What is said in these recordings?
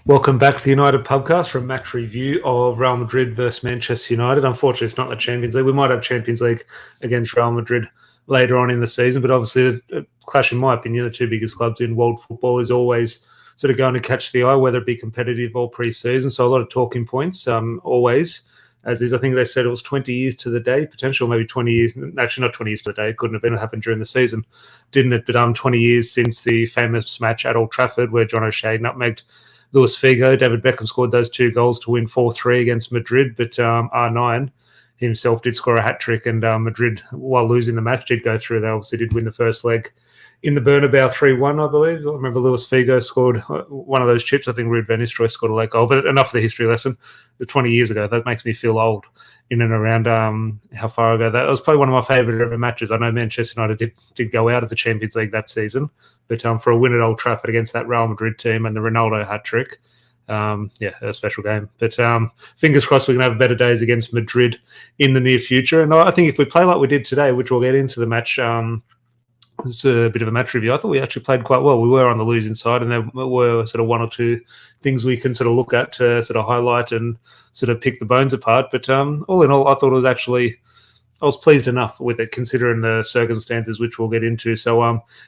Welcome back to the United Pubcast from match review of Real Madrid versus Manchester United. Unfortunately, it's not the Champions League. We might have Champions League against Real Madrid later on in the season, but obviously a clash, in my opinion, the two biggest clubs in world football is always sort of going to catch the eye, whether it be competitive or pre-season. So a lot of talking points, always, as is. I think they said it was 20 years to the day, potential maybe 20 years, actually not 20 years to the day, it couldn't have been happened during the season, didn't it? But 20 years since the famous match at Old Trafford where John O'Shea nutmegged Luis Figo. David Beckham scored those two goals to win 4-3 against Madrid, but R9 himself did score a hat-trick, and Madrid, while losing the match, did go through. They obviously did win the first leg in the Bernabeu 3-1, I believe. I remember Luis Figo scored one of those chips. I think Ruud van Nistelrooy scored a late goal, but enough of the history lesson. 20 years ago, that makes me feel old in and around how far ago. That was probably one of my favourite ever matches. I know Manchester United did go out of the Champions League that season, but for a win at Old Trafford against that Real Madrid team and the Ronaldo hat-trick, a special game. But fingers crossed we can have better days against Madrid in the near future. And I think if we play like we did today, which we'll get into the match, it's a bit of a match review. I thought we actually played quite well. We were on the losing side, and there were sort of one or two things we can sort of look at to sort of highlight and sort of pick the bones apart. But all in all, I thought it was actually, I was pleased enough with it considering the circumstances, which we'll get into. So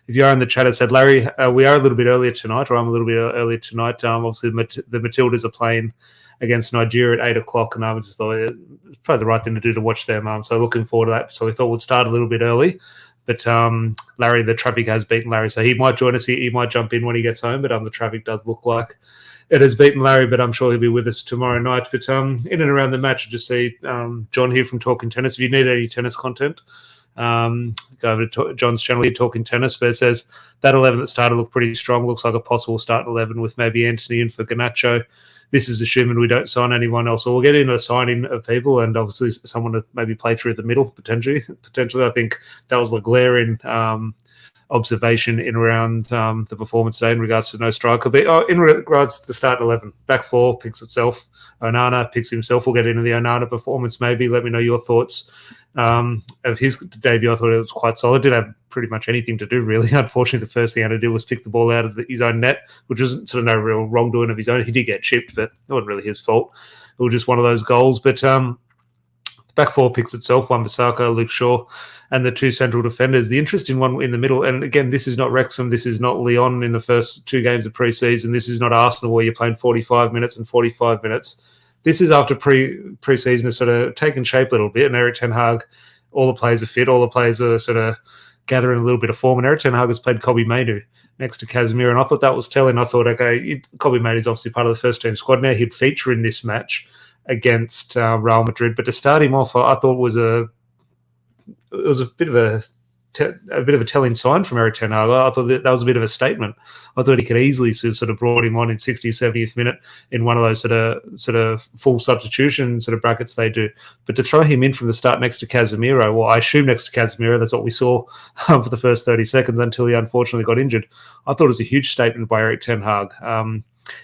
if you are in the chat, I said, Larry, we are a little bit earlier tonight, or I'm a little bit earlier tonight. Obviously, the Matildas are playing against Nigeria at 8 o'clock, and I just thought it's probably the right thing to do to watch them. So looking forward to that. So we thought we'd start a little bit early. But Larry, the traffic has beaten Larry, so he might join us. He might jump in when he gets home, but the traffic does look like it has beaten Larry, but I'm sure he'll be with us tomorrow night. But in and around the match, I just see John here from Talking Tennis. If you need any tennis content, go over to John's channel here, Talking Tennis. But it says that 11 that started looked pretty strong. Looks like a possible start 11 with maybe Anthony in for Garnacho. This is assuming we don't sign anyone else. So we'll get into the signing of people and obviously someone to maybe play through the middle, potentially. I think that was the glaring observation in around the performance today in regards to no striker. But in regards to the start 11, back four picks itself. Onana picks himself. We'll get into the Onana performance maybe. Let me know your thoughts of his debut. I thought it was quite solid. Didn't have pretty much anything to do, really. Unfortunately, the first thing he had to do was pick the ball out of his own net, which was sort of no real wrongdoing of his own. He did get chipped, but it wasn't really his fault. It was just one of those goals. But back four picks itself, Wan-Bissaka, Luke Shaw, and the two central defenders. The interesting one in the middle, and again, this is not Wrexham, this is not Lyon in the first two games of pre-season, this is not Arsenal where you're playing 45 minutes and 45 minutes. This is after pre-season has sort of taken shape a little bit, and Eric Ten Hag, all the players are fit, all the players are sort of gathering a little bit of form, and Eric Ten Hag has played Kobbie Mainoo next to Casemiro, and I thought that was telling. I thought, okay, Kobbie Mainoo is obviously part of the first-team squad now. He'd feature in this match against Real Madrid, but to start him off, I thought was a bit of a telling sign from Eric Ten Hag. I thought that was a bit of a statement. I thought he could easily sort of brought him on in 60th, 70th minute in one of those sort of full substitution sort of brackets they do. But to throw him in from the start next to Casemiro, well, I assume next to Casemiro, that's what we saw for the first 30 seconds until he unfortunately got injured. I thought it was a huge statement by Eric Ten Hag.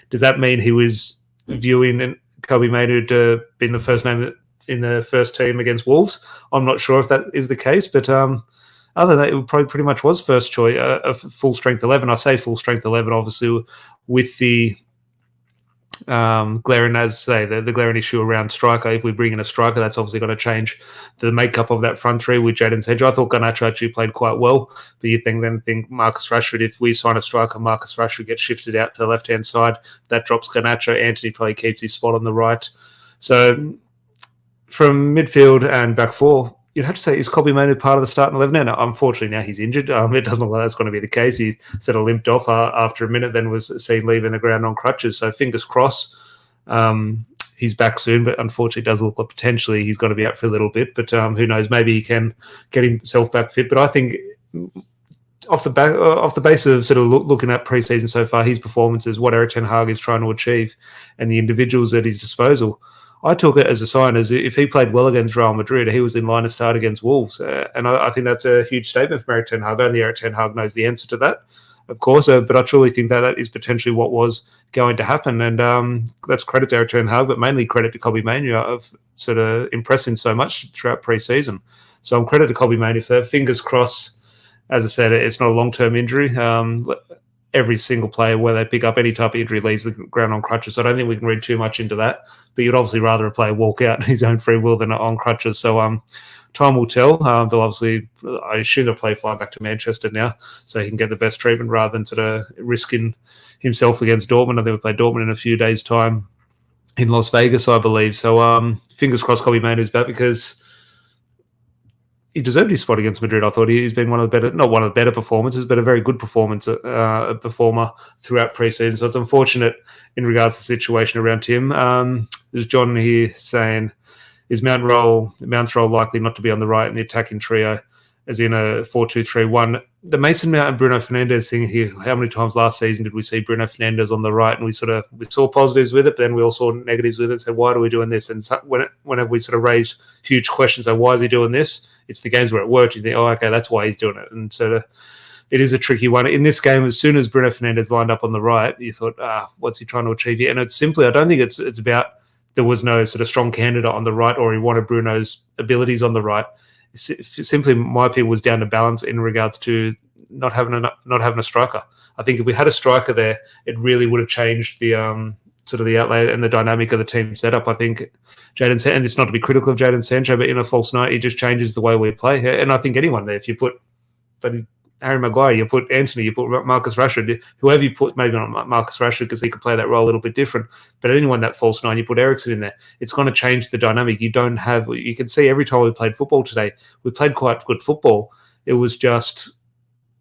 Does that mean he was viewing Kobbie Mainoo to be the first name in the first team against Wolves? I'm not sure if that is the case, but other than that, it probably pretty much was first choice, a full strength 11. I say full strength 11, obviously, with the glaring, as I say, the glaring issue around striker. If we bring in a striker, that's obviously going to change the makeup of that front three with Jadon Sancho. I thought Garnacho actually played quite well, but you think Marcus Rashford, if we sign a striker, Marcus Rashford gets shifted out to the left-hand side. That drops Garnacho. Anthony probably keeps his spot on the right. So from midfield and back four, you'd have to say, is Kobbie Mainoo part of the starting 11 now? Unfortunately, now he's injured. It doesn't look like that's going to be the case. He sort of limped off after a minute, then was seen leaving the ground on crutches. So fingers crossed he's back soon, but unfortunately it does look like potentially he's going to be out for a little bit. But who knows, maybe he can get himself back fit. But I think off the base of sort of looking at pre-season so far, his performances, what Eric Ten Hag is trying to achieve, and the individuals at his disposal, I took it as a sign as if he played well against Real Madrid, he was in line to start against Wolves. And I think that's a huge statement from Eric Ten Hag. Only Eric Ten Hag knows the answer to that, of course. But I truly think that is potentially what was going to happen. And that's credit to Eric Ten Hag, but mainly credit to Kobbie Mainoo of sort of impressing so much throughout pre-season. So I'm credit to Kobbie Mainoo for that. Fingers crossed, as I said, it's not a long-term injury. every single player where they pick up any type of injury leaves the ground on crutches. So I don't think we can read too much into that. But you'd obviously rather a player walk out on his own free will than on crutches. So time will tell. They'll obviously, I assume they'll play fly back to Manchester now so he can get the best treatment rather than sort of risking himself against Dortmund. I think we play Dortmund in a few days' time in Las Vegas, I believe. So fingers crossed Kobbie Mainoo's back, because he deserved his spot against Madrid. I thought he's been one of the better, not one of the better performances, but a very good performer throughout pre-season. So it's unfortunate in regards to the situation around him. There's John here saying, is Mount's role likely not to be on the right in the attacking trio, as in a 4-2-3-1? The Mason Mount and Bruno Fernandes thing here, how many times last season did we see Bruno Fernandes on the right, and we saw positives with it, but then we all saw negatives with it. So why are we doing this? And whenever we sort of raised huge questions, so why is he doing this? It's the games where it worked. You think, oh, okay, that's why he's doing it. And so it is a tricky one. In this game, as soon as Bruno Fernandes lined up on the right, you thought, what's he trying to achieve here? And it's simply, I don't think it's about there was no sort of strong candidate on the right, or he wanted Bruno's abilities on the right. Simply, my opinion was down to balance in regards to not having a striker. I think if we had a striker there, it really would have changed the sort of the outlay and the dynamic of the team setup. I think Jadon Sancho, and it's not to be critical of Jadon Sancho, but in a false night, he just changes the way we play. And I think anyone there, if you put Harry Maguire, you put Anthony, you put Marcus Rashford, whoever you put, maybe not Marcus Rashford because he could play that role a little bit different, but anyone that false nine, you put Eriksen in there, it's going to change the dynamic. You can see every time we played football today, we played quite good football. It was just,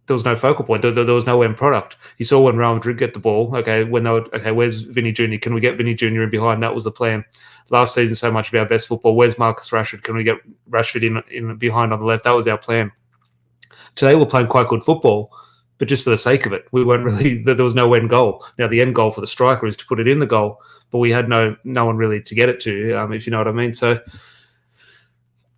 there was no focal point. There was no end product. You saw when Real Madrid get the ball, where's Vinny Jr.? Can we get Vinny Jr. in behind? That was the plan. Last season, so much of our best football. Where's Marcus Rashford? Can we get Rashford in behind on the left? That was our plan. Today we're playing quite good football, but just for the sake of it. We weren't really, there was no end goal. Now the end goal for the striker is to put it in the goal, but we had no one really to get it to, if you know what I mean. So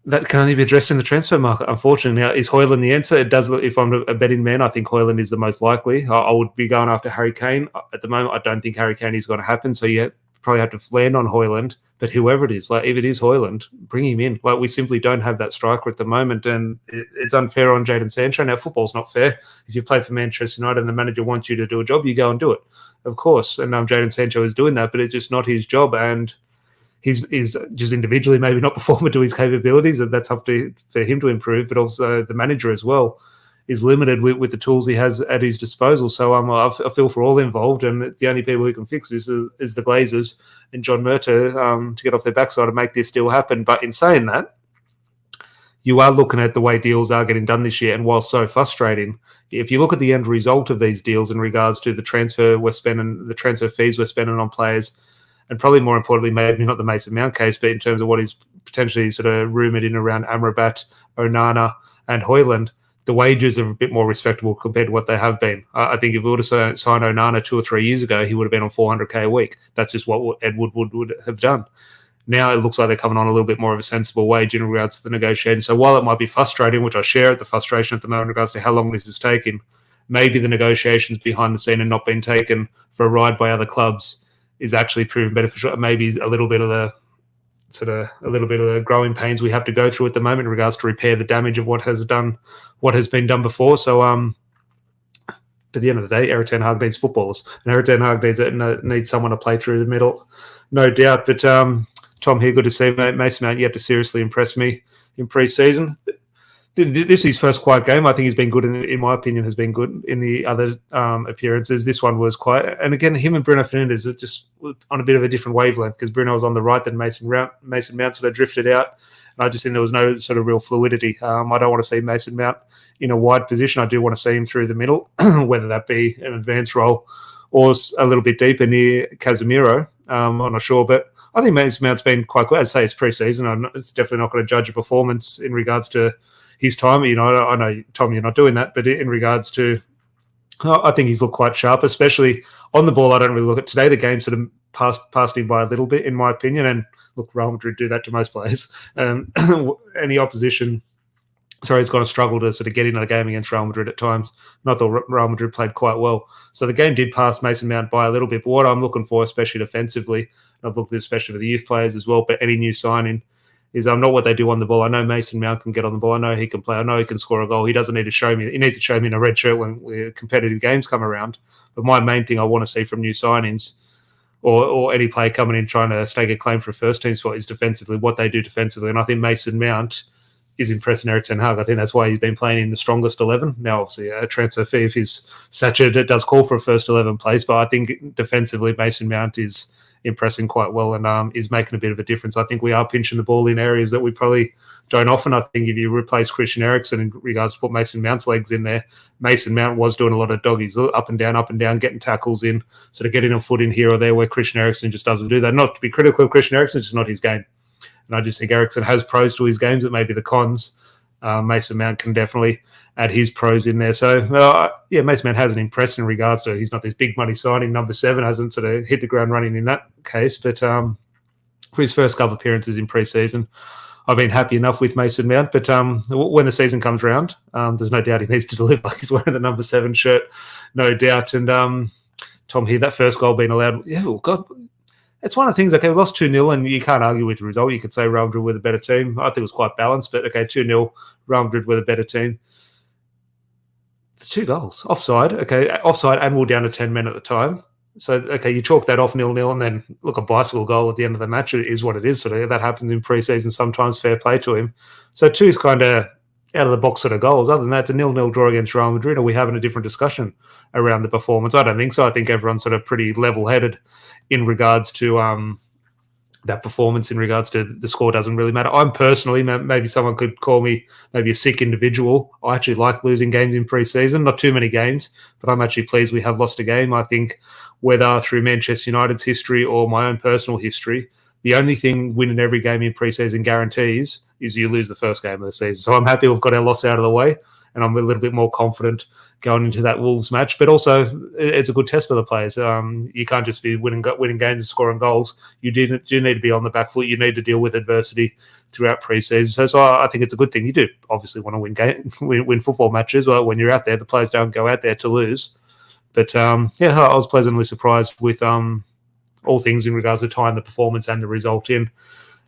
that can only be addressed in the transfer market, unfortunately. Now, is Højlund the answer? It does look, if I'm a betting man, I think Højlund is the most likely. I would be going after Harry Kane. At the moment, I don't think Harry Kane is going to happen, so you probably have to land on Højlund. But whoever it is, like if it is Højlund, bring him in. Like we simply don't have that striker at the moment, and it's unfair on Jadon Sancho. Now, football's not fair. If you play for Manchester United and the manager wants you to do a job, you go and do it, of course. And Jadon Sancho is doing that, but it's just not his job, and he's just individually maybe not performing to his capabilities, and that's up for him to improve. But also the manager as well is limited with the tools he has at his disposal. So I feel for all involved, and the only people who can fix this is the Glazers and John Murtough to get off their backside and make this deal happen. But in saying that, you are looking at the way deals are getting done this year, and while so frustrating, if you look at the end result of these deals in regards to the transfer fees we're spending on players, and probably more importantly, maybe not the Mason Mount case, but in terms of what is potentially sort of rumoured in around Amrabat, Onana and Højlund, the wages are a bit more respectable compared to what they have been. I think if we would have signed Onana 2 or 3 years ago, he would have been on $400K a week. That's just what Ed Woodward would have done. Now it looks like they're coming on a little bit more of a sensible wage in regards to the negotiation. So while it might be frustrating, which I share the frustration at the moment in regards to how long this is taking, maybe the negotiations behind the scene and not being taken for a ride by other clubs is actually proven beneficial. Maybe a little bit of the growing pains we have to go through at the moment in regards to repair the damage of what has been done before. So, at the end of the day, Erik ten Hag needs footballers, and Erik ten Hag needs someone to play through the middle, no doubt. But Tom here, good to see you, mate. Mason Mount, you have to seriously impress me in pre-season. This is his first quiet game. I think he's been good, in my opinion, has been good in the other appearances. This one was quiet. And again, him and Bruno Fernandes are just on a bit of a different wavelength because Bruno was on the right, then Mason Mount sort of drifted out. And I just think there was no sort of real fluidity. I don't want to see Mason Mount in a wide position. I do want to see him through the middle, whether that be an advanced role or a little bit deeper near Casemiro. I'm not sure, but I think Mason Mount's been quite good. I'd say it's pre-season. It's definitely not going to judge a performance in regards to his time. I know, Tom, you're not doing that, but in regards to, I think he's looked quite sharp, especially on the ball. I don't really look at today. The game sort of passed him by a little bit, in my opinion. And look, Real Madrid do that to most players. Any opposition, is going to struggle to sort of get into the game against Real Madrid at times. And I thought Real Madrid played quite well. So the game did pass Mason Mount by a little bit. But what I'm looking for, especially defensively, and I've looked at especially for the youth players as well, but any new signing, is not what they do on the ball. I know Mason Mount can get on the ball. I know he can play. I know he can score a goal. He doesn't need to show me. He needs to show me in a red shirt when competitive games come around. But my main thing I want to see from new signings or any player coming in trying to stake a claim for a first-team spot is defensively, what they do defensively. And I think Mason Mount is impressing Erik ten Hag. I think that's why he's been playing in the strongest 11. Now, obviously, a transfer fee of his stature does call for a first 11 place, but I think defensively Mason Mount is impressing quite well and is making a bit of a difference. I think we are pinching the ball in areas that we probably don't often. I think if you replace Christian Eriksen in regards to put Mason Mount's legs in there, Mason Mount was doing a lot of doggies, up and down, getting tackles in, sort of getting a foot in here or there where Christian Eriksen just doesn't do that. Not to be critical of Christian Eriksen, it's just not his game. And I just think Eriksen has pros to his games that maybe the cons. Mason Mount can definitely add his pros in there. So, Mason Mount hasn't impressed in regards to he's not this big money signing. Number 7 hasn't sort of hit the ground running in that case. But for his first couple of appearances in pre-season, I've been happy enough with Mason Mount. But when the season comes around, there's no doubt he needs to deliver. He's wearing the number 7 shirt, no doubt. And Tom here, that first goal being allowed, God, it's one of the things, okay, we lost 2-0 and you can't argue with the result. You could say Real Madrid were the better team. I think it was quite balanced, but okay, 2-0, Real Madrid were the better team. The 2 goals, offside, and we're down to 10 men at the time. So, okay, you chalk that off 0-0 and then look, a bicycle goal at the end of the match is what it is. So that happens in pre-season sometimes, fair play to him. So 2 is kind of out of the box sort of goals. Other than that, it's a 0-0 draw against Real Madrid. Are we having a different discussion around the performance? I don't think so. I think everyone's sort of pretty level-headed in regards to that performance, in regards to the score doesn't really matter. I'm personally, maybe someone could call me maybe a sick individual. I actually like losing games in pre-season, not too many games, but I'm actually pleased we have lost a game. I think whether through Manchester United's history or my own personal history, the only thing winning every game in pre-season guarantees is you lose the first game of the season. So I'm happy we've got our loss out of the way, and I'm a little bit more confident going into that Wolves match. But also, it's a good test for the players. You can't just be winning games and scoring goals. You do need to be on the back foot. You need to deal with adversity throughout pre-season. So I think it's a good thing. You do obviously want to win football matches. Well, when you're out there, the players don't go out there to lose. But I was pleasantly surprised with all things in regards to tying the performance and the result in.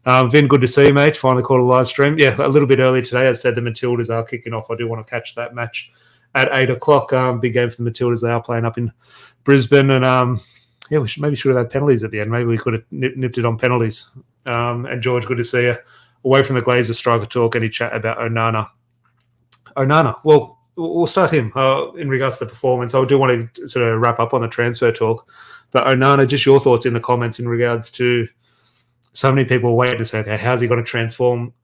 Vin, good to see you, mate. Finally caught a live stream. Yeah, a little bit early today. As I said, the Matildas are kicking off. I do want to catch that match at 8 o'clock. Big game for the Matildas. They are playing up in Brisbane. And we should have had penalties at the end. Maybe we could have nipped it on penalties. And George, good to see you. Away from the Glazer striker talk, any chat about Onana? Well, we'll start him in regards to the performance. I do want to sort of wrap up on the transfer talk. But Onana, just your thoughts in the comments in regards to so many people waiting to say, okay, how's he going to transform?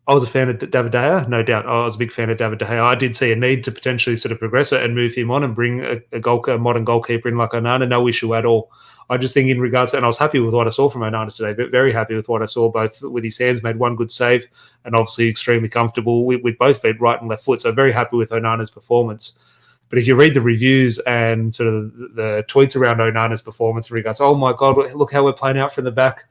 I was a fan of David De Gea, no doubt. I was a big fan of David De Gea. I did see a need to potentially sort of progress it and move him on and bring a modern goalkeeper in like Onana. No issue at all. I just think in regards to, and I was happy with what I saw from Onana today, but very happy with what I saw, both with his hands, made one good save, and obviously extremely comfortable with both feet, right and left foot. So very happy with Onana's performance. But if you read the reviews and sort of the tweets around Onana's performance in regards, oh my God, look how we're playing out from the back.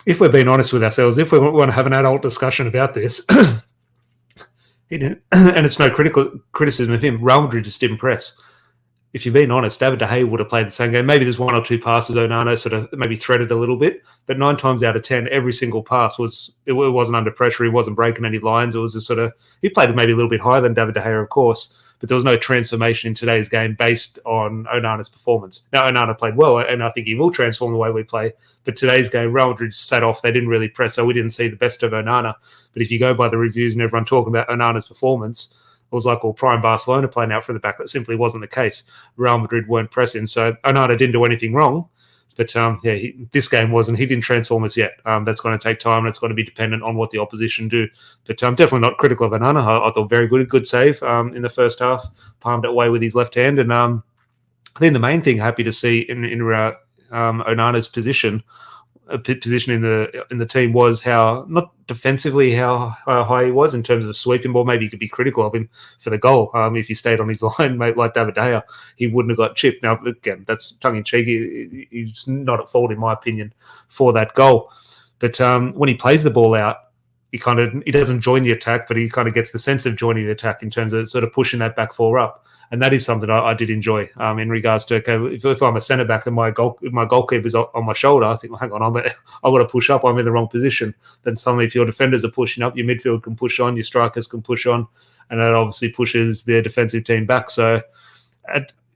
If we're being honest with ourselves, if we want to have an adult discussion about this, and it's no criticism of him, Real Madrid just didn't press. If you're being honest, David De Gea would have played the same game. Maybe there's 1 or 2 passes Onana sort of maybe threaded a little bit, but 9 times out of 10, every single pass wasn't under pressure. He wasn't breaking any lines. It was just sort of, he played maybe a little bit higher than David De Gea, of course, but there was no transformation in today's game based on Onana's performance. Now, Onana played well, and I think he will transform the way we play. But today's game, Real Madrid sat off. They didn't really press, so we didn't see the best of Onana. But if you go by the reviews and everyone talking about Onana's performance, it was like, well, prime Barcelona playing out from the back. That simply wasn't the case. Real Madrid weren't pressing. So Onana didn't do anything wrong. But this game wasn't. He didn't transform us yet. That's going to take time, and it's going to be dependent on what the opposition do. But I'm definitely not critical of Onana. I thought very good save in the first half. Palmed it away with his left hand. And I think the main thing happy to see in Onana's position in the team was how, not defensively, how high he was in terms of sweeping ball. Maybe you could be critical of him for the goal. If he stayed on his line, mate, like David De Gea, he wouldn't have got chipped. Now, again, that's tongue-in-cheek. He's not at fault, in my opinion, for that goal. But when he plays the ball out, he doesn't join the attack, but he kind of gets the sense of joining the attack in terms of sort of pushing that back four up. And that is something I did enjoy in regards to, okay, if I'm a centre back and my goalkeeper's on my shoulder, I think, well, hang on, I've got to push up. I'm in the wrong position. Then suddenly, if your defenders are pushing up, your midfield can push on, your strikers can push on, and that obviously pushes their defensive team back. So,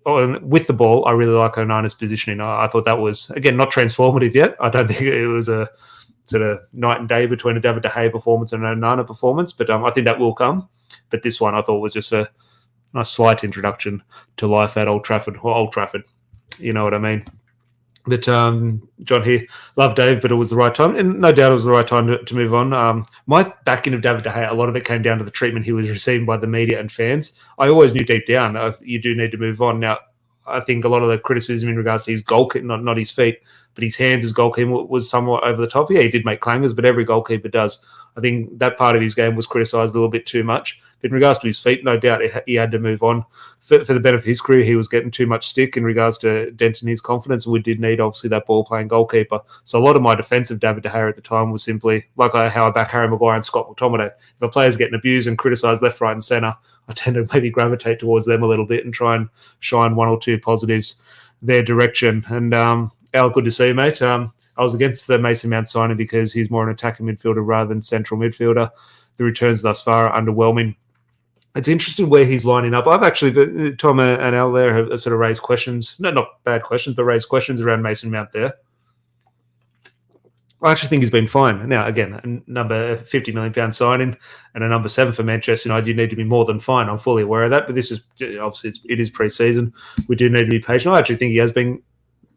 with the ball, I really like Onana's positioning. I thought that was, again, not transformative yet. I don't think it was a sort of night and day between a David De Gea performance and an Onana performance, but I think that will come. But this one I thought was just a nice slight introduction to life at Old Trafford. You know what I mean? But John here, love Dave, but it was the right time. And no doubt it was the right time to move on. My backing of David De Gea, a lot of it came down to the treatment he was receiving by the media and fans. I always knew deep down you do need to move on. Now, I think a lot of the criticism in regards to his goal, not his feet, but his hands as goalkeeper was somewhat over the top. Yeah, he did make clangers, but every goalkeeper does. I think that part of his game was criticised a little bit too much. But in regards to his feet, no doubt he had to move on. For the benefit of his career, he was getting too much stick in regards to denting his confidence, and we did need, obviously, that ball-playing goalkeeper. So a lot of my defence of David De Gea at the time was simply, like how I back Harry Maguire and Scott McTominay. If a player's getting abused and criticised left, right and centre, I tend to maybe gravitate towards them a little bit and try and shine one or two positives their direction. And Al, good to see you, mate. I was against the Mason Mount signing because he's more an attacking midfielder rather than central midfielder. The returns thus far are underwhelming. It's interesting where he's lining up. I've actually, Tom and Al there have sort of raised questions, not bad questions, but raised questions around Mason Mount there. I actually think he's been fine. Now, again, a number £50 million signing and a number 7 for Manchester United, you need to be more than fine. I'm fully aware of that, but this is obviously it is pre-season. We do need to be patient. I actually think he has been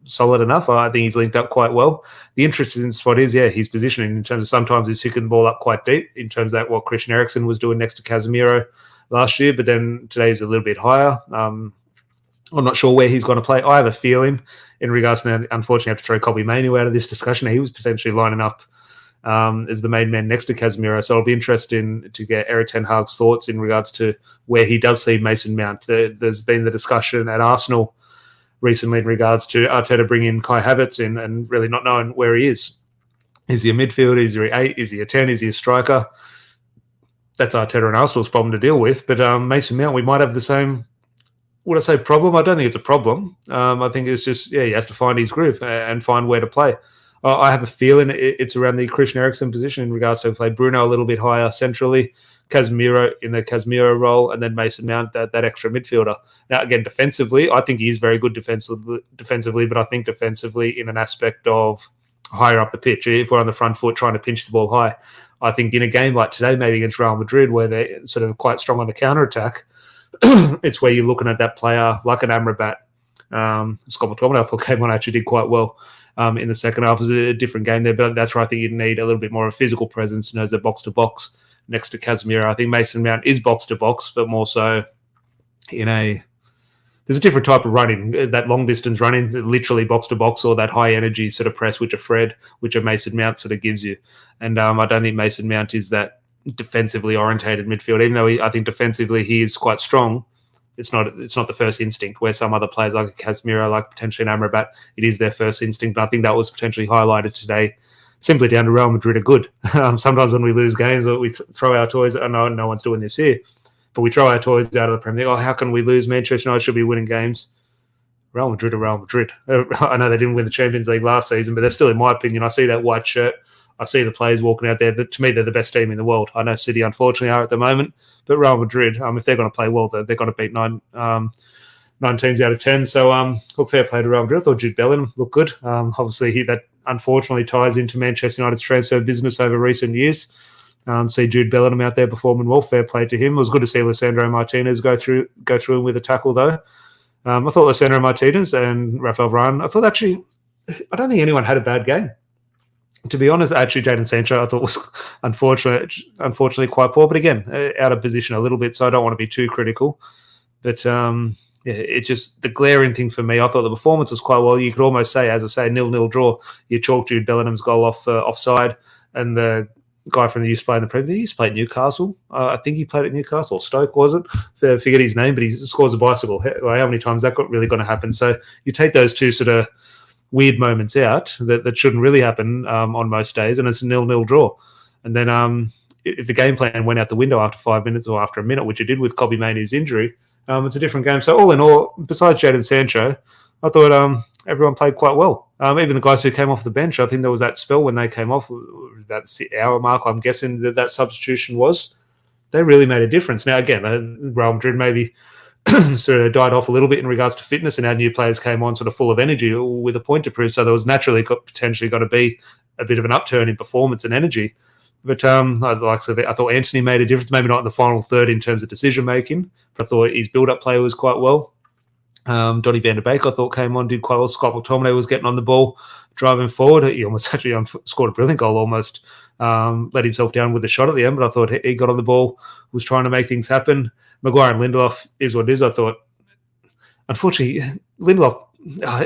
solid enough. I think he's linked up quite well. The interesting spot is, his positioning in terms of sometimes he's hooking the ball up quite deep in terms of that what Christian Eriksen was doing next to Casemiro last year, but then today is a little bit higher. I'm not sure where he's going to play. I have a feeling in regards to, unfortunately, I have to throw Kobbie Mainoo out of this discussion. He was potentially lining up as the main man next to Casemiro. So it'll be interesting to get Erik ten Hag's thoughts in regards to where he does see Mason Mount. There's been the discussion at Arsenal recently in regards to Arteta bringing in Kai Havertz in and really not knowing where he is. Is he a midfielder? Is he an 8? Is he a 10? Is he a striker? That's Arteta and Arsenal's problem to deal with. But Mason Mount, we might have the same, would I say problem? I don't think it's a problem. I think it's just, he has to find his groove and find where to play. I have a feeling it's around the Christian Eriksen position in regards to play Bruno a little bit higher centrally, Casemiro in the Casemiro role, and then Mason Mount, that extra midfielder. Now, again, defensively, I think he is very good defensively, but I think defensively in an aspect of higher up the pitch. If we're on the front foot trying to pinch the ball high, I think in a game like today, maybe against Real Madrid, where they're sort of quite strong on the counter-attack, it's where you're looking at that player like an Amrabat. Scott McTominay, I thought, came on, actually did quite well in the second half. It was a different game there, but that's where I think you'd need a little bit more of a physical presence, as a box-to-box next to Casemiro. I think Mason Mount is box-to-box, but more so there's a different type of running, that long-distance running, literally box-to-box, or that high-energy sort of press, which a Mason Mount sort of gives you. And I don't think Mason Mount is that defensively orientated midfield, even though I think defensively he is quite strong. It's not the first instinct, where some other players like Casemiro, like potentially an Amrabat, it is their first instinct. And I think that was potentially highlighted today, simply down to Real Madrid are good. Sometimes when we lose games, we throw our toys. I know no one's doing this here, but we throw our toys out of the Premier League. How can we lose? Manchester United should be winning games. Real Madrid are Real Madrid. I know they didn't win the Champions League last season, but they're still, in my opinion, I see that white shirt. I see the players walking out there. To me, they're the best team in the world. I know City, unfortunately, are at the moment, but Real Madrid, if they're going to play well, they're going to beat nine teams out of 10. So, look, fair play to Real Madrid. I thought Jude Bellingham looked good. Obviously, that unfortunately ties into Manchester United's transfer business over recent years. See Jude Bellingham out there performing well. Fair play to him. It was good to see Lisandro Martinez go through him with a tackle, though. I thought Lisandro Martinez and Rafael Varane, I don't think anyone had a bad game. To be honest, actually, Jadon Sancho, I thought was unfortunately quite poor. But again, out of position a little bit, so I don't want to be too critical. But it's just the glaring thing for me. I thought the performance was quite well. You could almost say, as I say, 0-0 draw. You chalk Jude Bellingham's goal offside, and the guy from the used to play in the Premier League, he used to play at Newcastle. I think he played at Newcastle. Stoke, was it? I forget his name, but he scores a bicycle. How many times that really going to happen? So you take those two sort of weird moments out that shouldn't really happen on most days, and it's a 0-0 draw. And then if the game plan went out the window after 5 minutes or after a minute, which it did with Kobbie Mainoo's injury, it's a different game. So all in all, besides Jadon Sancho, I thought everyone played quite well. Even the guys who came off the bench, I think there was that spell when they came off, that hour mark, I'm guessing that substitution was. They really made a difference. Now, again, Real Madrid maybe sort of died off a little bit in regards to fitness, and our new players came on sort of full of energy with a point to prove. So there was naturally potentially going to be a bit of an upturn in performance and energy. But I thought Anthony made a difference, maybe not in the final third in terms of decision making, but I thought his build-up play was quite well. Donny van der Beek, I thought, came on, did quite well. Scott McTominay was getting on the ball, driving forward. He almost actually scored a brilliant goal, almost let himself down with a shot at the end, but I thought he got on the ball, was trying to make things happen. Maguire and Lindelof is what it is. I thought, unfortunately, Lindelof,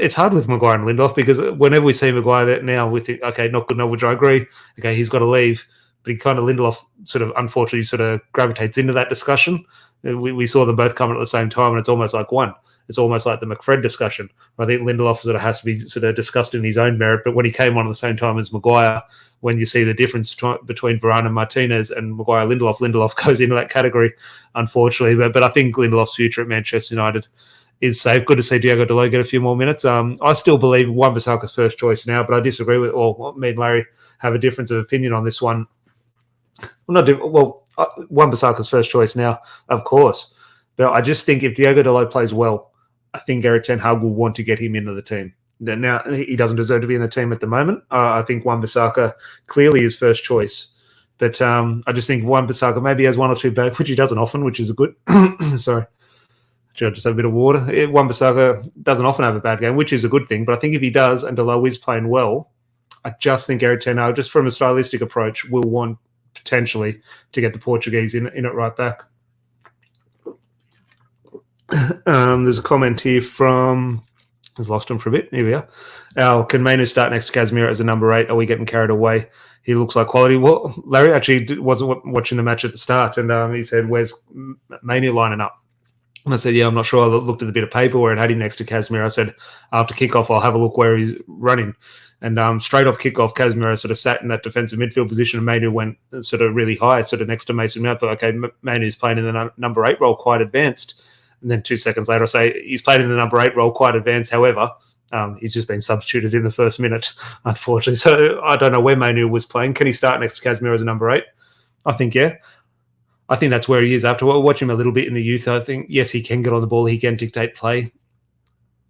it's hard with Maguire and Lindelof because whenever we see Maguire now, we think, okay, not good enough, which I agree. Okay, he's got to leave. But he kind of, Lindelof sort of, unfortunately, sort of gravitates into that discussion. We saw them both coming at the same time, and it's almost like one. It's almost like the McFred discussion. I think Lindelof sort of has to be sort of discussed in his own merit. But when he came on at the same time as Maguire, when you see the difference between Varane and Martinez and Maguire, Lindelof goes into that category, unfortunately. But I think Lindelof's future at Manchester United is safe. Good to see Diogo Dalot get a few more minutes. I still believe Wan-Bissaka's first choice now, but I disagree with, me and Larry have a difference of opinion on this one. Wan-Bissaka's first choice now, of course. But I just think if Diogo Dalot plays well, I think Erik ten Hag will want to get him into the team. Now, he doesn't deserve to be in the team at the moment. I think Wan-Bissaka clearly is first choice. But I just think Wan-Bissaka maybe has one or two bad, which he doesn't often, which is a good... Sorry. Should I just have a bit of water? Wan-Bissaka doesn't often have a bad game, which is a good thing. But I think if he does and Dalot is playing well, I just think Erik ten Hag, just from a stylistic approach, will want potentially to get the Portuguese in it right back. There's a comment here from... I've lost him for a bit. Here we are. Can Mainoo start next to Casemiro as a number 8? Are we getting carried away? He looks like quality. Well, Larry actually wasn't watching the match at the start, and he said, where's Mainoo lining up? And I said, yeah, I'm not sure. I looked at the bit of paper where it had him next to Casemiro. I said, after kickoff, I'll have a look where he's running. And straight off kickoff, Casemiro sort of sat in that defensive midfield position, and Mainoo went sort of really high, sort of next to Mason Mount. I thought, okay, Mainoo's playing in the number 8 role quite advanced. And then 2 seconds later, I say he's played in the number 8 role quite advanced. However, he's just been substituted in the first minute, unfortunately. So I don't know where Mainoo was playing. Can he start next to Casemiro as a number 8? I think, yeah. I think that's where he is. After watching him a little bit in the youth, I think, yes, he can get on the ball. He can dictate play.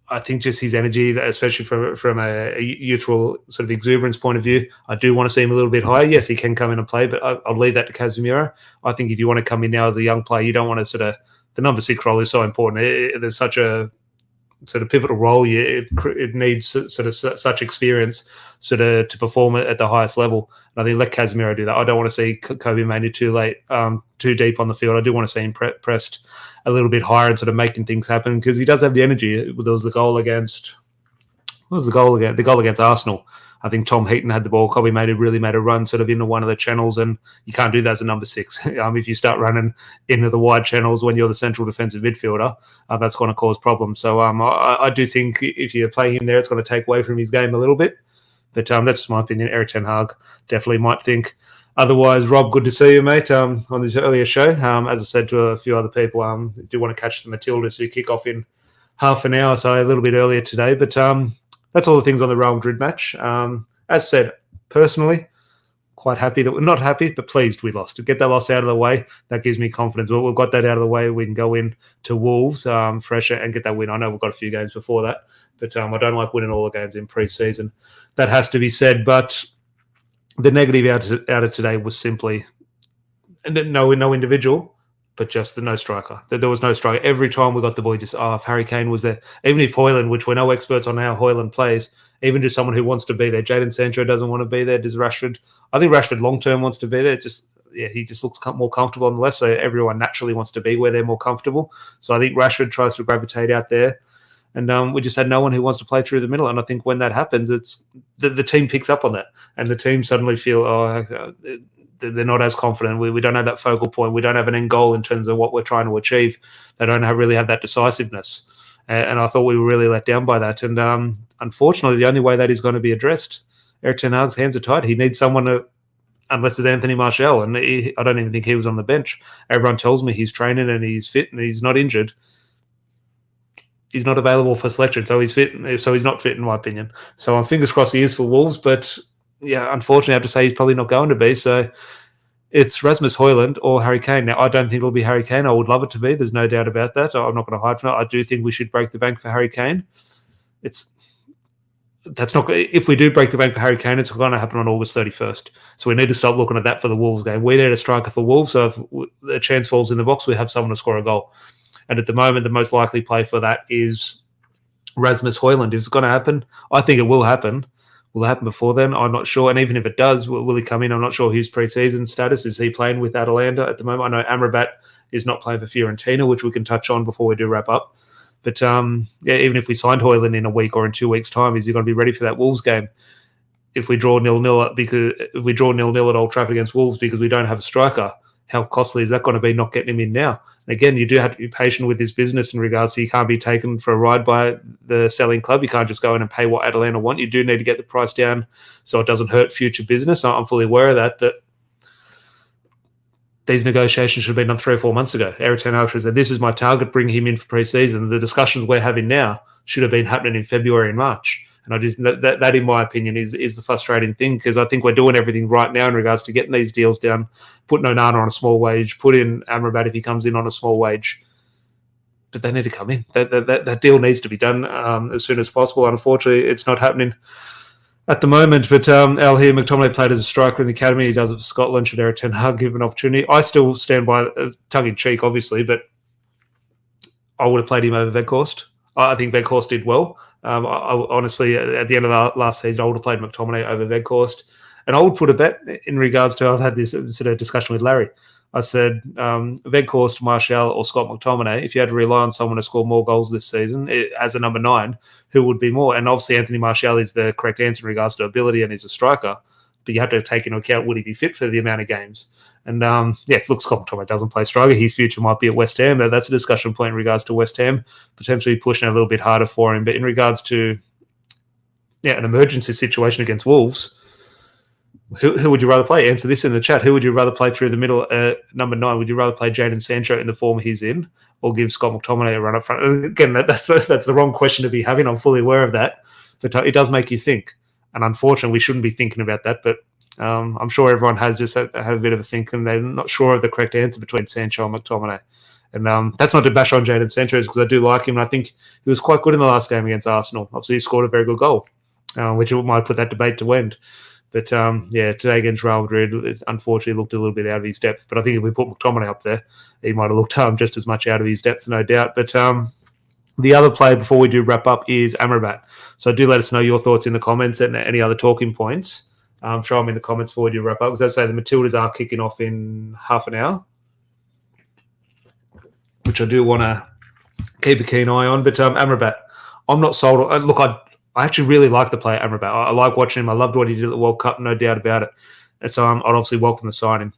I think just his energy, especially from a youthful sort of exuberance point of view, I do want to see him a little bit higher. Yes, he can come in and play, but I'll leave that to Casemiro. I think if you want to come in now as a young player, you don't want to sort of... The number 6 role is so important. There's such a sort of pivotal role. It needs sort of such experience sort of to perform at the highest level. And I think let Casemiro do that. I don't want to see Kobbie Mainoo too deep on the field. I do want to see him pressed a little bit higher and sort of making things happen because he does have the energy. There was the goal against... What was the goal against? The goal against Arsenal. I think Tom Heaton had the ball. Kobbie Mainoo really made a run sort of into one of the channels, and you can't do that as a number 6. If you start running into the wide channels when you're the central defensive midfielder, that's going to cause problems. So I do think if you play him there, it's going to take away from his game a little bit. But that's just my opinion. Erik ten Hag definitely might think. Otherwise, Rob, good to see you, mate, on this earlier show. As I said to a few other people, I do want to catch the Matildas who kick off in half an hour, so a little bit earlier today. But that's all the things on the Real Madrid match. As said, personally, quite happy that we're not happy, but pleased we lost. To get that loss out of the way, that gives me confidence. Well, we've got that out of the way. We can go in to Wolves fresher and get that win. I know we've got a few games before that, but I don't like winning all the games in pre-season. That has to be said. But the negative out of today was simply no individual, but just the no striker. There was no striker. Every time we got the ball, if Harry Kane was there, even if HOJLUND, which we're no experts on how HOJLUND plays, even just someone who wants to be there. Jadon Sancho doesn't want to be there. Does Rashford? I think Rashford long-term wants to be there. He just looks more comfortable on the left, so everyone naturally wants to be where they're more comfortable. So I think Rashford tries to gravitate out there. And we just had no one who wants to play through the middle. And I think when that happens, it's the team picks up on that. And the team suddenly feel, they're not as confident. We don't have that focal point. We don't have an end goal in terms of what we're trying to achieve. They don't really have that decisiveness. And I thought we were really let down by that. And unfortunately, the only way that is going to be addressed, Erik ten Hag's hands are tied. He needs someone to unless it's Anthony Martial, and I don't even think he was on the bench. Everyone tells me he's training and he's fit and he's not injured. He's not available for selection, so he's fit. So he's not fit, in my opinion. So I'm fingers crossed he is for Wolves, but yeah, unfortunately, I have to say he's probably not going to be. So it's Rasmus Højlund or Harry Kane. Now, I don't think it'll be Harry Kane. I would love it to be. There's no doubt about that. I'm not going to hide from it. I do think we should break the bank for Harry Kane. That's not. If we do break the bank for Harry Kane, it's going to happen on August 31st. So we need to stop looking at that for the Wolves game. We need a striker for Wolves. So if the chance falls in the box, we have someone to score a goal. And at the moment, the most likely play for that is Rasmus Højlund. Is it going to happen? I think it will happen. Will it happen before then? I'm not sure. And even if it does, will he come in? I'm not sure his pre-season status. Is he playing with Atalanta at the moment? I know Amrabat is not playing for Fiorentina, which we can touch on before we do wrap up. But yeah, even if we signed Højlund in a week or in 2 weeks' time, is he going to be ready for that Wolves game? If we draw 0-0 at Old Trafford against Wolves because we don't have a striker, how costly is that going to be not getting him in now? And again, you do have to be patient with this business in regards to you can't be taken for a ride by the selling club. You can't just go in and pay what Atalanta want. You do need to get the price down so it doesn't hurt future business. I'm fully aware of that, but these negotiations should have been done 3 or 4 months ago. Erik ten Hag said, this is my target, bring him in for pre-season. The discussions we're having now should have been happening in February and March. And I just that in my opinion, is the frustrating thing, because I think we're doing everything right now in regards to getting these deals down, putting Onana on a small wage, put in Amrabat if he comes in on a small wage. But they need to come in. That deal needs to be done as soon as possible. Unfortunately, it's not happening at the moment. But Al here, McTominay played as a striker in the academy. He does it for Scotland. Should Erik ten Hag give an opportunity? I still stand by tongue-in-cheek, obviously, but I would have played him over Weghorst. I think Weghorst did well. I honestly, at the end of the last season, I would have played McTominay over Weghorst. And I would put a bet in regards to, I've had this sort of discussion with Larry. I said, Weghorst, Martial, or Scott McTominay, if you had to rely on someone to score more goals this season as a number 9, who would be more? And obviously, Anthony Martial is the correct answer in regards to ability and he's a striker. But you have to take into account, would he be fit for the amount of games? And yeah, look, Scott McTominay doesn't play striker. His future might be at West Ham. But that's a discussion point in regards to West Ham, potentially pushing a little bit harder for him. But in regards to an emergency situation against Wolves, who would you rather play? Answer this in the chat. Who would you rather play through the middle, number 9? Would you rather play Jadon Sancho in the form he's in, or give Scott McTominay a run up front? And again, that's the wrong question to be having. I'm fully aware of that. But it does make you think. And unfortunately, we shouldn't be thinking about that. But I'm sure everyone has just had a bit of a think, and they're not sure of the correct answer between Sancho and McTominay. And that's not to bash on Jadon Sancho, because I do like him. And I think he was quite good in the last game against Arsenal. Obviously, he scored a very good goal, which might put that debate to end. But yeah, today against Real Madrid, it unfortunately looked a little bit out of his depth. But I think if we put McTominay up there, he might have looked just as much out of his depth, no doubt. But the other player before we do wrap up is Amrabat. So do let us know your thoughts in the comments and any other talking points. Show them in the comments before we do wrap up. Because as I say, the Matildas are kicking off in half an hour, which I do want to keep a keen eye on. But Amrabat, I'm not sold on. Look, I actually really like the player Amrabat. I like watching him. I loved what he did at the World Cup, no doubt about it. And so I'd obviously welcome the signing.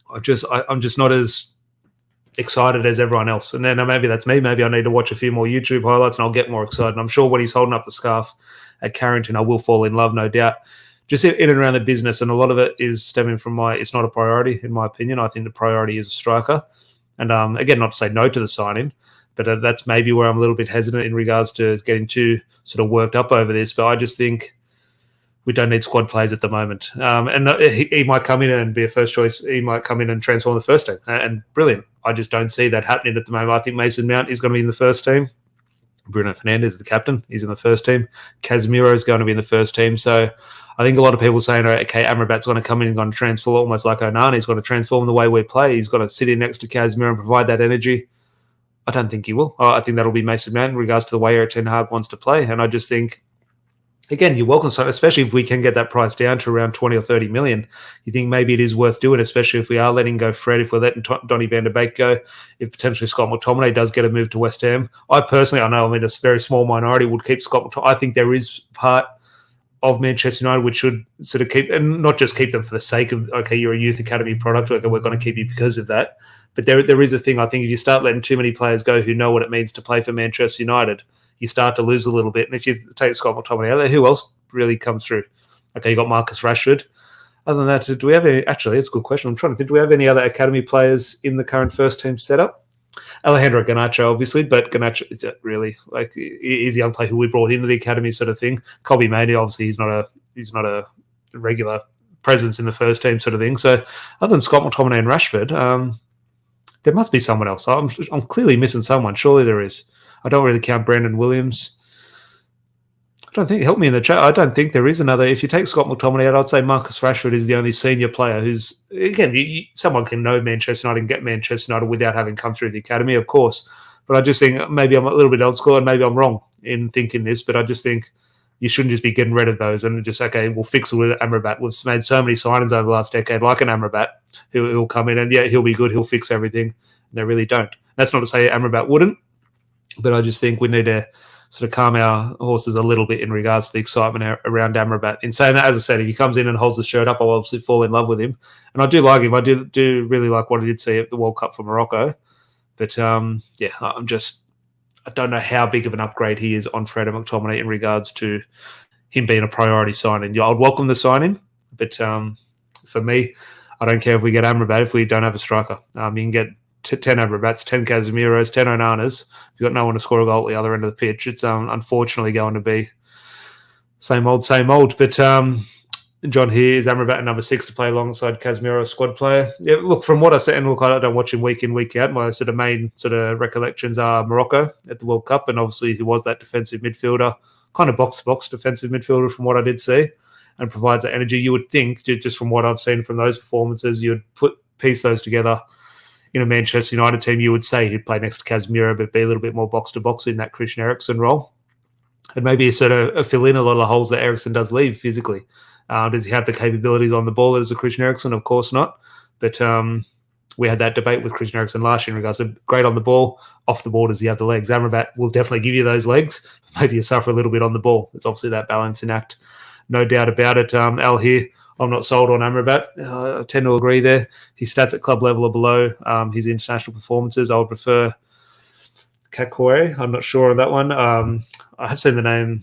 I'm just not as excited as everyone else. And then maybe that's me. Maybe I need to watch a few more YouTube highlights and I'll get more excited. And I'm sure when he's holding up the scarf at Carrington, I will fall in love, no doubt. Just in and around the business, and a lot of it is stemming from it's not a priority, in my opinion. I think the priority is a striker. And again, not to say no to the signing, but that's maybe where I'm a little bit hesitant in regards to getting too sort of worked up over this. But I just think we don't need squad players at the moment. And he might come in and be a first choice. He might come in and transform the first team. And brilliant. I just don't see that happening at the moment. I think Mason Mount is going to be in the first team. Bruno Fernandes is the captain. He's in the first team. Casemiro is going to be in the first team. So I think a lot of people saying, okay, Amrabat's going to come in and going to transform almost like Onana. He's going to transform the way we play. He's going to sit in next to Casemiro and provide that energy. I don't think he will. I think that'll be Mason Mount in regards to the way Erik ten Hag wants to play. And I just think, again, you're welcome, especially if we can get that price down to around 20 or 30 million. You think maybe it is worth doing, especially if we are letting go Fred, if we're letting Donny van der Beek go, if potentially Scott McTominay does get a move to West Ham. I personally, I know I'm in a very small minority, would keep Scott McTominay. I think there is part of Manchester United which should sort of keep, and not just keep them for the sake of, okay, you're a youth academy product, okay, we're going to keep you because of that. But there is a thing, I think, if you start letting too many players go who know what it means to play for Manchester United, you start to lose a little bit. And if you take Scott McTominay out there, who else really comes through? Okay, you got Marcus Rashford. Other than that, do we have any? Actually, it's a good question. I'm trying to think. Do we have any other academy players in the current first team setup? Alejandro Garnacho, obviously, but Garnacho is really like he's a young player who we brought into the academy, sort of thing. Colby Maney, obviously, he's not a regular presence in the first team, sort of thing. So, other than Scott McTominay and Rashford, there must be someone else. I'm clearly missing someone. Surely there is. I don't really count Brandon Williams. I don't think, help me in the chat. I don't think there is another. If you take Scott McTominay out, I'd say Marcus Rashford is the only senior player who's, again, someone can know Manchester United and get Manchester United without having come through the academy, of course. But I just think maybe I'm a little bit old school and maybe I'm wrong in thinking this, but I just think you shouldn't just be getting rid of those and just, okay, we'll fix it with Amrabat. We've made so many signings over the last decade, like an Amrabat, who'll come in and, yeah, he'll be good, he'll fix everything. And they really don't. That's not to say Amrabat wouldn't, but I just think we need to sort of calm our horses a little bit in regards to the excitement around Amrabat. In saying that, as I said, if he comes in and holds the shirt up, I'll obviously fall in love with him. And I do like him. I do really like what I did see at the World Cup for Morocco. But, yeah, I don't know how big of an upgrade he is on Fred McTominay in regards to him being a priority signing. I'd welcome the signing, but for me, I don't care if we get Amrabat if we don't have a striker. You can get 10 Amrabats, 10 Casemiros, 10 Onanas. If you've got no one to score a goal at the other end of the pitch, it's unfortunately going to be same old. But John here is Amrabat at number 6 to play alongside Casemiro, squad player. Yeah, look, from what I said, and look, I don't watch him week in, week out. My sort of main sort of recollections are Morocco at the World Cup, and obviously he was that defensive midfielder, kind of box-to-box defensive midfielder from what I did see, and provides that energy. You would think, just from what I've seen from those performances, you'd piece those together. In a Manchester United team, you would say he'd play next to Casemiro, but be a little bit more box-to-box in that Christian Eriksen role. And maybe sort of fill in a lot of the holes that Eriksen does leave physically. Does he have the capabilities on the ball as a Christian Eriksen? Of course not. But we had that debate with Christian Eriksen last year in regards to great on the ball, off the ball, does he have the legs? Amrabat will definitely give you those legs. Maybe you suffer a little bit on the ball. It's obviously that balancing act. No doubt about it. Al here, I'm not sold on Amrabat. I tend to agree there. His stats at club level are below his international performances. I would prefer Kakore. I'm not sure on that one. I have seen the name.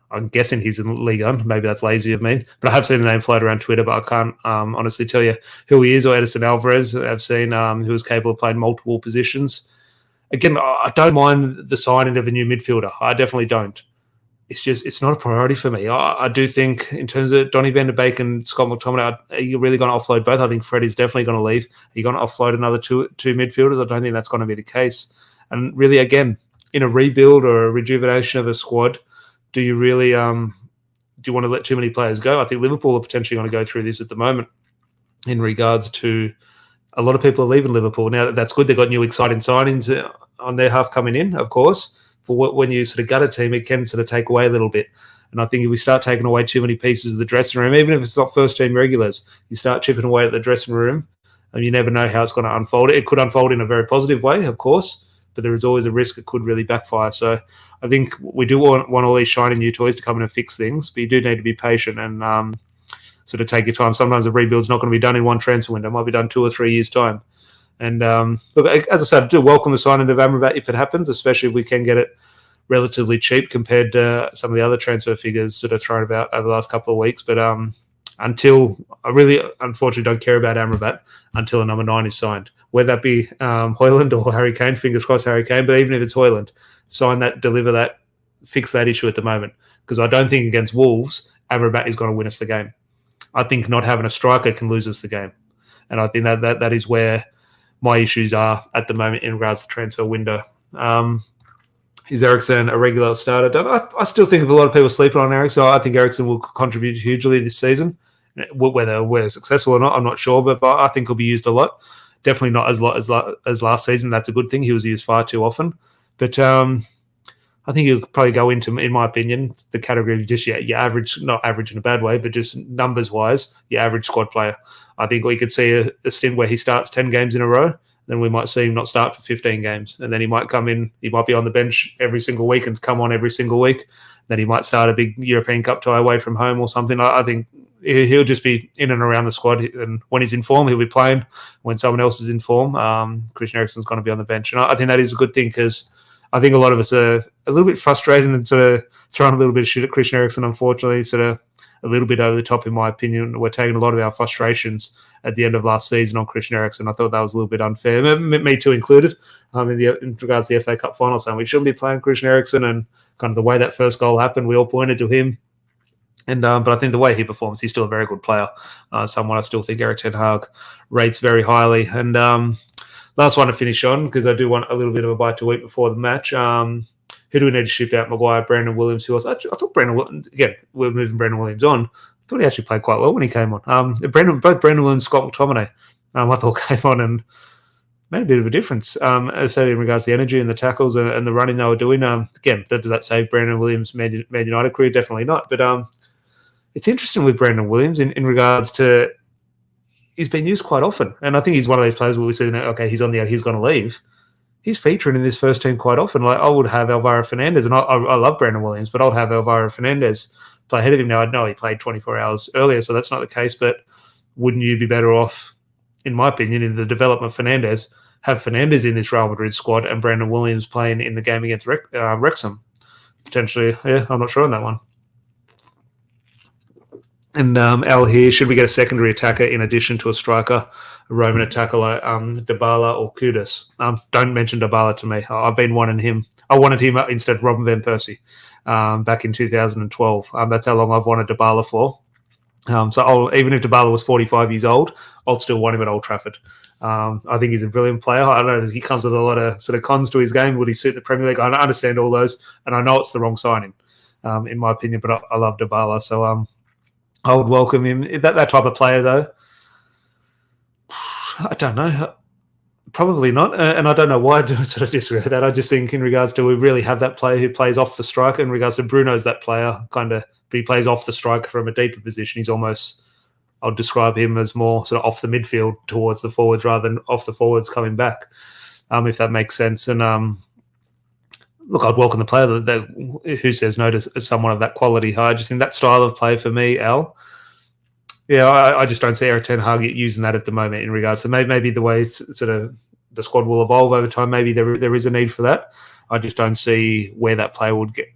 I'm guessing he's in Ligue 1. Maybe that's lazy of me. But I have seen the name float around Twitter, but I can't honestly tell you who he is, or Edison Alvarez. I've seen who is capable of playing multiple positions. Again, I don't mind the signing of a new midfielder. I definitely don't. It's just, it's not a priority for me. I do think in terms of Donny van de Beek and Scott McTominay, are you really going to offload both? I think Freddie's definitely going to leave. Are you going to offload another two midfielders? I don't think that's going to be the case. And really, again, in a rebuild or a rejuvenation of a squad, do you really do you want to let too many players go? I think Liverpool are potentially going to go through this at the moment in regards to a lot of people are leaving Liverpool. Now, that's good. They've got new exciting signings on their half coming in, of course. But when you sort of gut a team, it can sort of take away a little bit. And I think if we start taking away too many pieces of the dressing room, even if it's not first-team regulars, you start chipping away at the dressing room, and you never know how it's going to unfold. It could unfold in a very positive way, of course, but there is always a risk it could really backfire. So I think we do want all these shiny new toys to come in and fix things, but you do need to be patient and sort of take your time. Sometimes a rebuild's not going to be done in one transfer window. It might be done 2 or 3 years' time. And look, as I said, I do welcome the signing of Amrabat if it happens, especially if we can get it relatively cheap compared to some of the other transfer figures sort of thrown about over the last couple of weeks. But until I really, unfortunately, don't care about Amrabat until a number 9 is signed, whether that be HOJLUND or Harry Kane, fingers crossed Harry Kane, but even if it's HOJLUND, sign that, deliver that, fix that issue at the moment. Because I don't think against Wolves, Amrabat is going to win us the game. I think not having a striker can lose us the game. And I think that is where my issues are at the moment in regards to the transfer window. Is Eriksen a regular starter? I still think of a lot of people sleeping on Eriksen. I think Eriksen will contribute hugely this season. Whether we're successful or not, I'm not sure, but I think he'll be used a lot. Definitely not as lot as last season. That's a good thing. He was used far too often. But I think he'll probably go into, in my opinion, the category of just your average, not average in a bad way, but just numbers-wise, your average squad player. I think we could see a stint where he starts 10 games in a row, then we might see him not start for 15 games. And then he might come in, he might be on the bench every single week and come on every single week. Then he might start a big European Cup tie away from home or something. I think he'll just be in and around the squad. And when he's in form, he'll be playing. When someone else is in form, Christian Eriksen's going to be on the bench. And I think that is a good thing because I think a lot of us are a little bit frustrated and sort of throwing a little bit of shit at Christian Eriksen, unfortunately, sort of a little bit over the top, in my opinion. We're taking a lot of our frustrations at the end of last season on Christian Eriksen. I thought that was a little bit unfair, me too included, in regards to the FA Cup final, saying we shouldn't be playing Christian Eriksen, and kind of the way that first goal happened, we all pointed to him. And but I think the way he performs, he's still a very good player. Someone I still think Erik ten Hag rates very highly. And last one to finish on, because I do want a little bit of a bite to eat before the match. Who do we need to ship out? Maguire, Brandon Williams. Who else? I thought again, we're moving Brandon Williams on. I thought he actually played quite well when he came on. Both Brandon Williams and Scott McTominay, I thought came on and made a bit of a difference. As I said, in regards to the energy and the tackles and the running they were doing. Again, does that save Brandon Williams' Man United career? Definitely not. But it's interesting with Brandon Williams in regards to he's been used quite often. And I think he's one of those players where we say, okay, he's on the out, he's going to leave. He's featuring in this first team quite often. Like I would have Alvaro Fernandez, and I love Brandon Williams, but I'd have Alvaro Fernandez play ahead of him. Now, I know he played 24 hours earlier, so that's not the case, but wouldn't you be better off, in my opinion, in the development of Fernandez, have Fernandez in this Real Madrid squad and Brandon Williams playing in the game against Wrexham? Potentially, yeah, I'm not sure on that one. And Al here, should we get a secondary attacker in addition to a striker, a Roman attacker like Dybala or Kudus? Don't mention Dybala to me. I've been wanting him. I wanted him instead of Robin van Persie back in 2012. That's how long I've wanted Dybala for. So even if Dybala was 45 years old, I'll still want him at Old Trafford. I think he's a brilliant player. I know he comes with a lot of sort of cons to his game. Would he suit the Premier League? I understand all those, and I know it's the wrong signing, in my opinion, but I love Dybala. So I would welcome him. That type of player, though, I don't know. Probably not. And I don't know why I do sort of disagree with that. I just think in regards to we really have that player who plays off the striker. In regards to Bruno's that player, kind of, but he plays off the striker from a deeper position. He's almost, I'll describe him as more sort of off the midfield towards the forwards rather than off the forwards coming back, if that makes sense. And look, I'd welcome the player who says no to someone of that quality. I just think that style of play for me, Al, yeah, I just don't see Erik ten Hag using that at the moment in regards to maybe the way sort of the squad will evolve over time. Maybe there is a need for that. I just don't see where that player would get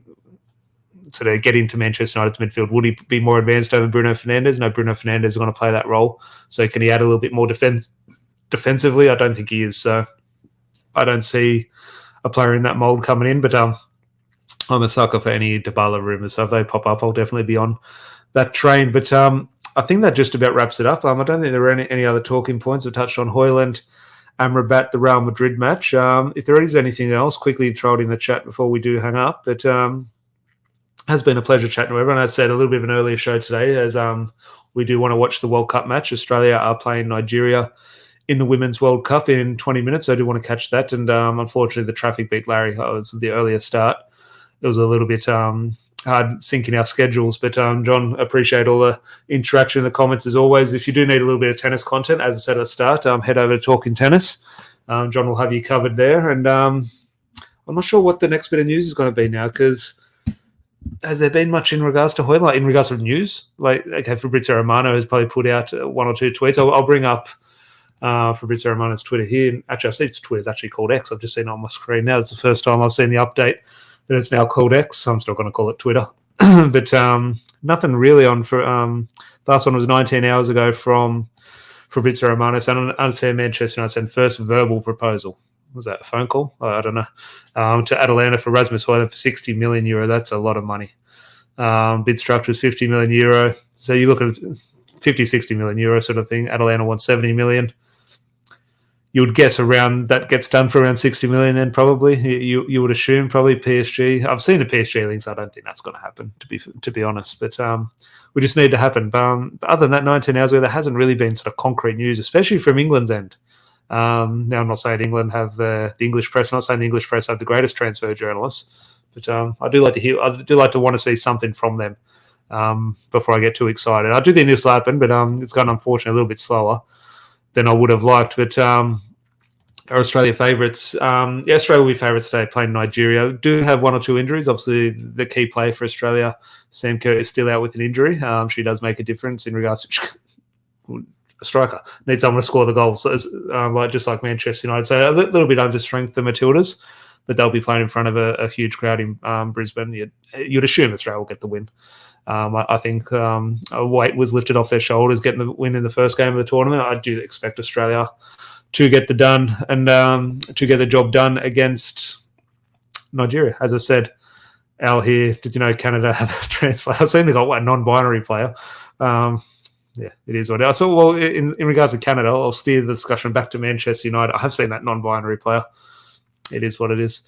into Manchester United's midfield. Would he be more advanced over Bruno Fernandes? No, Bruno Fernandes is going to play that role. So can he add a little bit more defensively? I don't think he is. So I don't see a player in that mould coming in. But I'm a sucker for any Dybala rumours. So if they pop up, I'll definitely be on that train. But I think that just about wraps it up. I don't think there are any other talking points. I touched on HOJLUND, Amrabat, the Real Madrid match. If there is anything else, quickly throw it in the chat before we do hang up. But has been a pleasure chatting to everyone. I said a little bit of an earlier show today as we do want to watch the World Cup match. Australia are playing Nigeria in the Women's World Cup in 20 minutes. I do want to catch that. And unfortunately, the traffic beat Larry. It was the earlier start. It was a little bit hard syncing our schedules. But John, appreciate all the interaction in the comments as always. If you do need a little bit of tennis content, as I said at the start, head over to Talking Tennis. John will have you covered there. And I'm not sure what the next bit of news is going to be now, because has there been much in regards to HOJLUND, in regards to news? Like, okay, Fabrizio Romano has probably put out one or two tweets. I'll bring up Fabrizio Romano's Twitter here. Actually, I see Twitter's actually called X. I've just seen it on my screen now. It's the first time I've seen the update that it's now called X. I'm still going to call it Twitter. But nothing really on for last one was 19 hours ago from Fabrizio Romano. So I don't understand Manchester United sent first verbal proposal. Was that a phone call? I don't know. To Atalanta for Rasmus HOJLUND for €60 million. That's a lot of money. Bid structure is €50 million. So you look at 50, €60 million sort of thing. Atalanta wants €70 million. You would guess around that gets done for around 60 million then probably. You would assume probably PSG. I've seen the PSG links. I don't think that's going to happen, to be honest. But we just need to happen. But other than that, 19 hours ago, there hasn't really been sort of concrete news, especially from England's end. Now, I'm not saying England have the English press. I'm not saying the English press have the greatest transfer journalists. But I do like to hear. I do like to want to see something from them before I get too excited. I do think this will happen, but it's gone unfortunately a little bit slower than I would have liked. But our Australia favourites, Australia will be favourites today playing Nigeria. Do have one or two injuries. Obviously, the key player for Australia, Sam Kerr, is still out with an injury. She does make a difference in regards to a striker. Needs someone to score the goals, just like Manchester United. So a little bit under strength, the Matildas, but they'll be playing in front of a huge crowd in Brisbane. You'd assume Australia will get the win. I think a weight was lifted off their shoulders getting the win in the first game of the tournament. I do expect Australia to get the job done against Nigeria. As I said, Al here, did you know Canada have a transfer? I've seen they got a non-binary player. Yeah, it is what it is. So, well, in regards to Canada, I'll steer the discussion back to Manchester United. I have seen that non-binary player. It is what it is.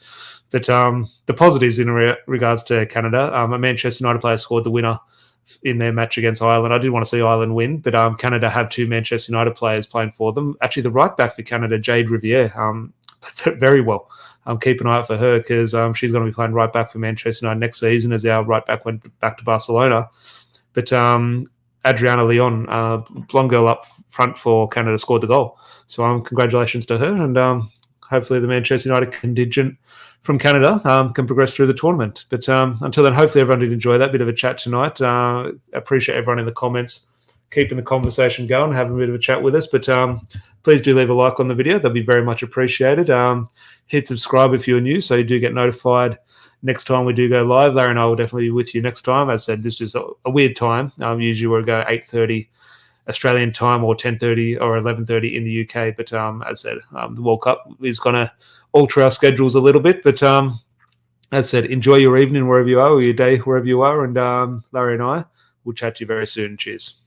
But the positives in regards to Canada, a Manchester United player scored the winner in their match against Ireland. I did want to see Ireland win, but Canada have 2 Manchester United players playing for them. Actually, the right back for Canada, Jade Riviere, very well. Keep an eye out for her because she's going to be playing right back for Manchester United next season as our right back went back to Barcelona. But Adriana Leon, blonde girl up front for Canada, scored the goal. So congratulations to her, and hopefully the Manchester United contingent from Canada can progress through the tournament. But until then, hopefully everyone did enjoy that bit of a chat tonight. Appreciate everyone in the comments keeping the conversation going, having a bit of a chat with us. But please do leave a like on the video. That'd be very much appreciated. Hit subscribe if you're new so you do get notified next time we do go live. Larry and I will definitely be with you next time. As I said, this is a weird time. Usually we'll go 8:30 Australian time or 10:30 or 11:30 in the UK. But as I said, the World Cup is going to alter our schedules a little bit. But as I said, enjoy your evening wherever you are or your day wherever you are. And Larry and I will chat to you very soon. Cheers.